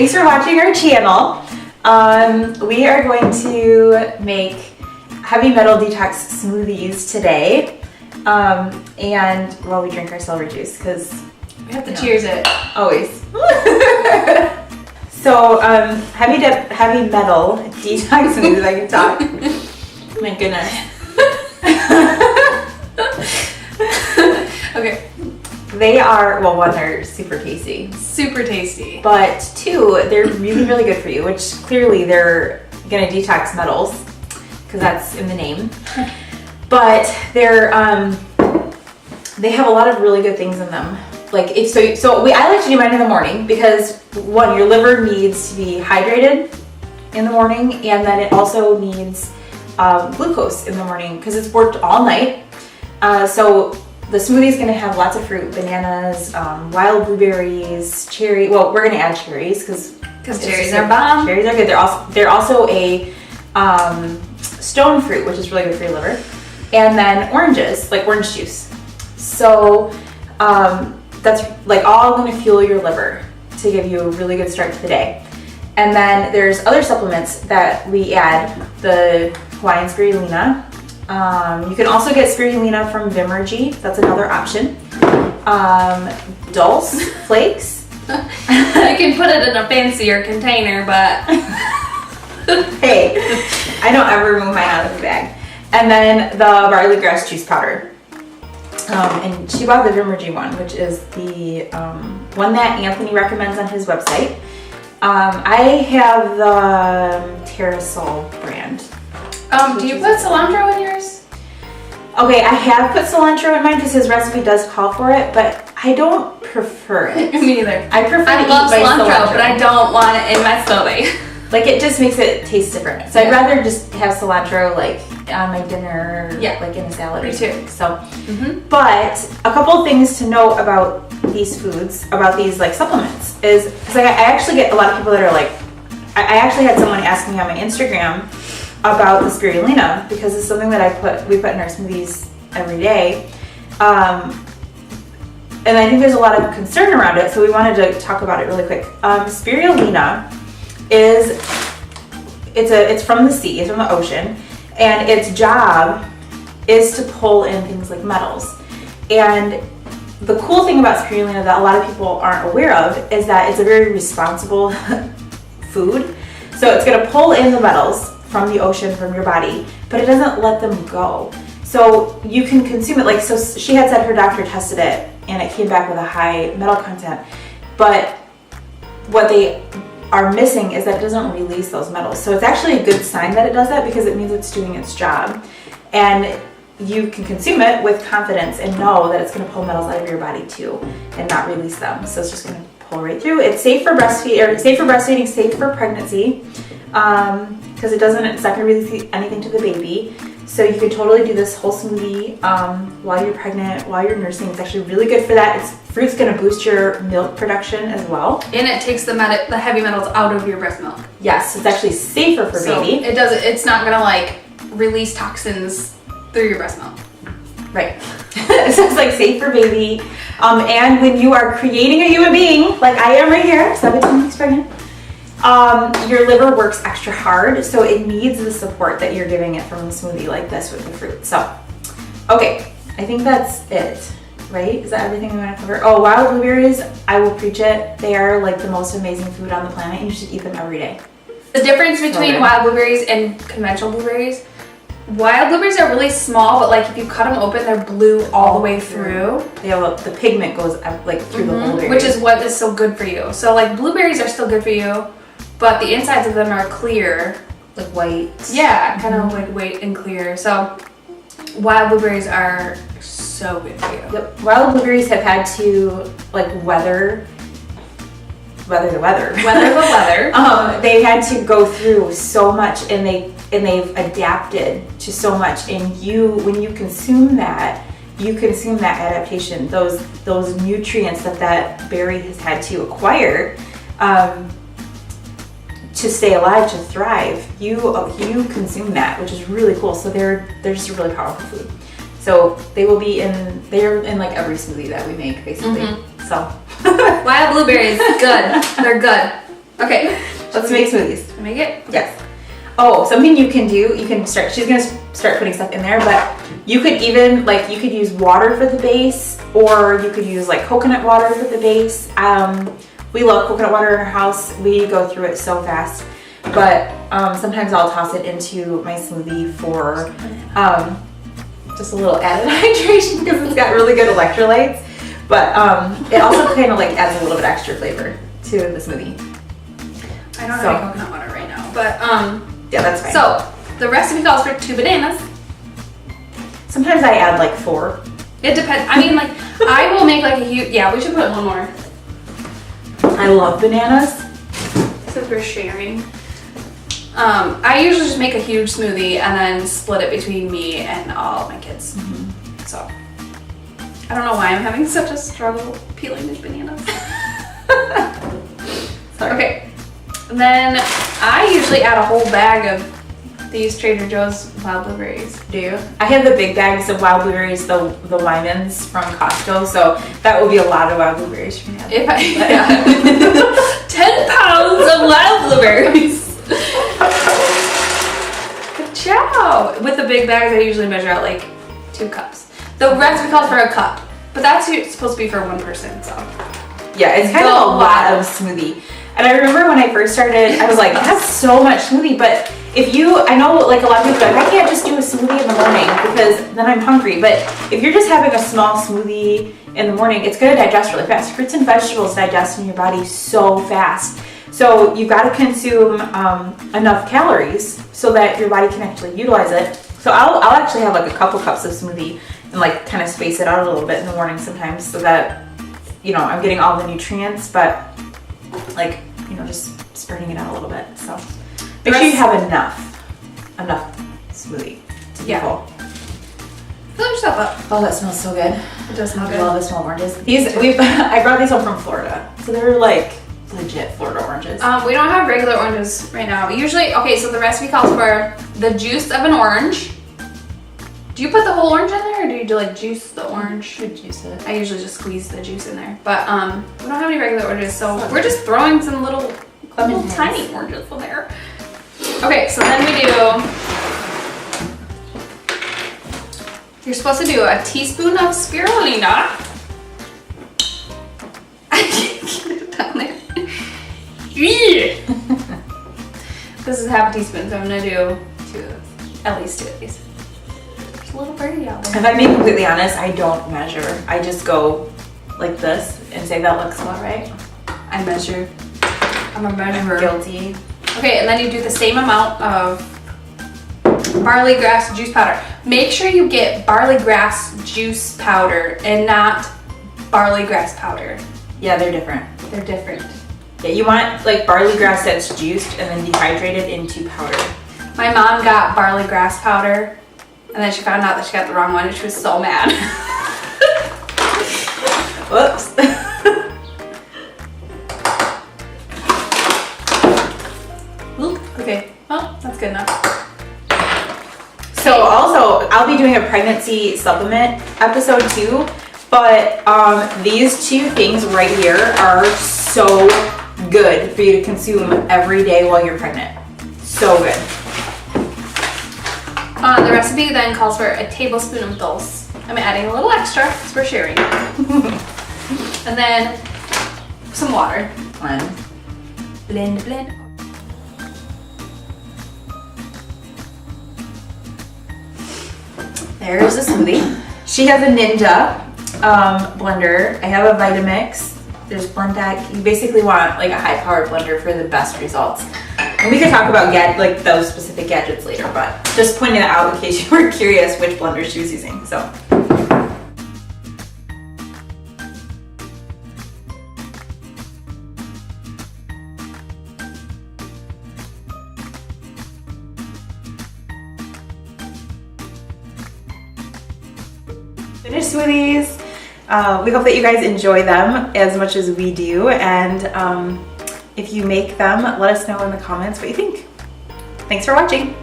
Thanks for watching our channel. We are going to make heavy metal detox smoothies today. And while we drink our celery juice, because we have to cheers it. Always. So, heavy metal detox smoothies, I can talk. My goodness. Okay. They are, well, one, they're super tasty. Super tasty. But two, they're really, really good for you, which clearly they're gonna detox metals, because that's in the name. But they're, they have a lot of really good things in them. Like, I like to do mine in the morning because, one, your liver needs to be hydrated in the morning, and then it also needs glucose in the morning because it's worked all night. So the smoothie is going to have lots of fruit, bananas, wild blueberries, cherry. Well, we're going to add cherries because cherries are bomb. Cherries are good. They're also a stone fruit, which is really good for your liver, and then oranges, like orange juice. So that's like all going to fuel your liver to give you a really good start to the day. And then there's other supplements that we add, the Hawaiian spirulina. You can also get spirulina from Vimergy. That's another option. Dulse flakes. You can put it in a fancier container, but hey, I don't ever move mine out of the bag. And then the barley grass juice powder. And she bought the Vimergy one, which is the one that Anthony recommends on his website. I have the Terrasol brand. Do you put cilantro in yours? Okay, I have put cilantro in mine because his recipe does call for it, but I don't prefer it. Me neither. I prefer I to love eat my cilantro, but I don't want it in my smoothie. Like, it just makes it taste different. So I'd rather just have cilantro like on my dinner, like in a salad or something. So, but a couple of things to know about these foods, about these like supplements, is because I actually get a lot of people that are like, I actually had someone ask me on my Instagram about the spirulina because it's something that we put in our smoothies every day. And I think there's a lot of concern around it, so we wanted to talk about it really quick. Spirulina it's from the sea, it's from the ocean, and its job is to pull in things like metals. And the cool thing about spirulina that a lot of people aren't aware of is that it's a very responsible food. So it's going to pull in the metals from the ocean, from your body, but it doesn't let them go. So you can consume it. Like, so she had said her doctor tested it and it came back with a high metal content, but what they are missing is that it doesn't release those metals. So it's actually a good sign that it does that because it means it's doing its job. And you can consume it with confidence and know that it's going to pull metals out of your body too and not release them. So it's just going to pull right through. It's safe for breastfeeding, safe for pregnancy, because it's not going to release anything to the baby. So you can totally do this whole smoothie while you're pregnant, while you're nursing. It's actually really good for that. Fruit's going to boost your milk production as well. And it takes the heavy metals out of your breast milk. Yes, it's actually safer for baby. It's not going to like release toxins through your breast milk. Right. So it's like safe for baby. And when you are creating a human being, like I am right here, 17 weeks pregnant, your liver works extra hard, so it needs the support that you're giving it from a smoothie like this with the fruit. So, okay, I think that's it, right? Is that everything we want to cover? Oh, wild blueberries, I will preach it. They are like the most amazing food on the planet, and you should eat them every day. The difference between wild blueberries and conventional blueberries, wild blueberries are really small, but like if you cut them open, they're blue all the way through. Yeah, the pigment goes like through the whole berry. Which is what is so good for you. So like blueberries are still good for you, but the insides of them are clear. Like white. Yeah, kind of like white and clear. So wild blueberries are so good for you. Yep. Wild blueberries have had to like weather the weather. They've had to go through so much, and they've adapted to so much. And when you consume that, adaptation, those nutrients that berry has had to acquire to stay alive, to thrive. You consume that, which is really cool. So they're just a really powerful food. So they're in like every smoothie that we make, basically. So wild blueberries, good. They're good. Okay. Let's make smoothies. Make it? Yes. Oh, something you can do, she's gonna start putting stuff in there, but you could even, like, you could use water for the base, or you could use like coconut water for the base. We love coconut water in our house. We go through it so fast, but sometimes I'll toss it into my smoothie for just a little added hydration because it's got really good electrolytes, but it also kind of like adds a little bit extra flavor to the smoothie. I don't have any coconut water right now, but yeah, that's fine. So the recipe calls for 2 bananas. Sometimes I add like 4. It depends. I mean, like, I will make like a huge, yeah, we should put 1 more. I love bananas. Since we're sharing. I usually just make a huge smoothie and then split it between me and all my kids. Mm-hmm. So, I don't know why I'm having such a struggle peeling these bananas. Sorry. Okay. Then I usually add a whole bag of these Trader Joe's wild blueberries. Do you? I have the big bags of wild blueberries, the Wymans from Costco, so that would be a lot of wild blueberries for me. If I, yeah. 10 pounds of wild blueberries. Good job. With the big bags, I usually measure out like 2 cups. The recipe calls for a cup, but that's supposed to be for 1 person, so. Yeah, it's kind of a lot of smoothie. And I remember when I first started, I was like, that's so much smoothie, but I know like a lot of people are like, I can't just do a smoothie in the morning because then I'm hungry. But if you're just having a small smoothie in the morning, it's going to digest really fast. Fruits and vegetables digest in your body so fast. So you've got to consume enough calories so that your body can actually utilize it. So I'll actually have like a couple cups of smoothie and like kind of space it out a little bit in the morning sometimes so that, you know, I'm getting all the nutrients, but like, you know, just spreading it out a little bit. So make sure you have enough smoothie to be full. Fill yourself up. Oh, that smells so good. It does smell good. I love the small oranges. I brought these home from Florida, so they're like legit Florida oranges. We don't have regular oranges right now. Usually, okay, so the recipe calls for the juice of an orange. Do you put the whole orange in there, or do you do like juice the orange? Should juice it. I usually just squeeze the juice in there, but we don't have any regular oranges, so we're just throwing some little tiny oranges in there. Okay, so then we do. You're supposed to do a teaspoon of spirulina. I can't get it down there. This is half a teaspoon, so I'm gonna do at least 2 of these. There's a little birdie out there. If I'm being completely honest, I don't measure. I just go like this and say that looks about right. I measure. I'm a measurer. Guilty. Okay, and then you do the same amount of barley grass juice powder. Make sure you get barley grass juice powder and not barley grass powder. Yeah, they're different. They're different. Yeah, you want like barley grass that's juiced and then dehydrated into powder. My mom got barley grass powder and then she found out that she got the wrong one and she was so mad. Whoops. Okay, well, that's good enough. So also, I'll be doing a pregnancy supplement episode too, but these 2 things right here are so good for you to consume every day while you're pregnant. So good. The recipe then calls for a tablespoon of dulse. I'm adding a little extra because we're sharing. And then some water. Blend, blend. There's the smoothie. She has a Ninja blender. I have a Vitamix. There's Blendec. You basically want like a high-powered blender for the best results. And we can talk about like those specific gadgets later, but just pointing it out in case you were curious which blender she was using. So. Finished smoothies. We hope that you guys enjoy them as much as we do, and if you make them, let us know in the comments what you think. Thanks for watching.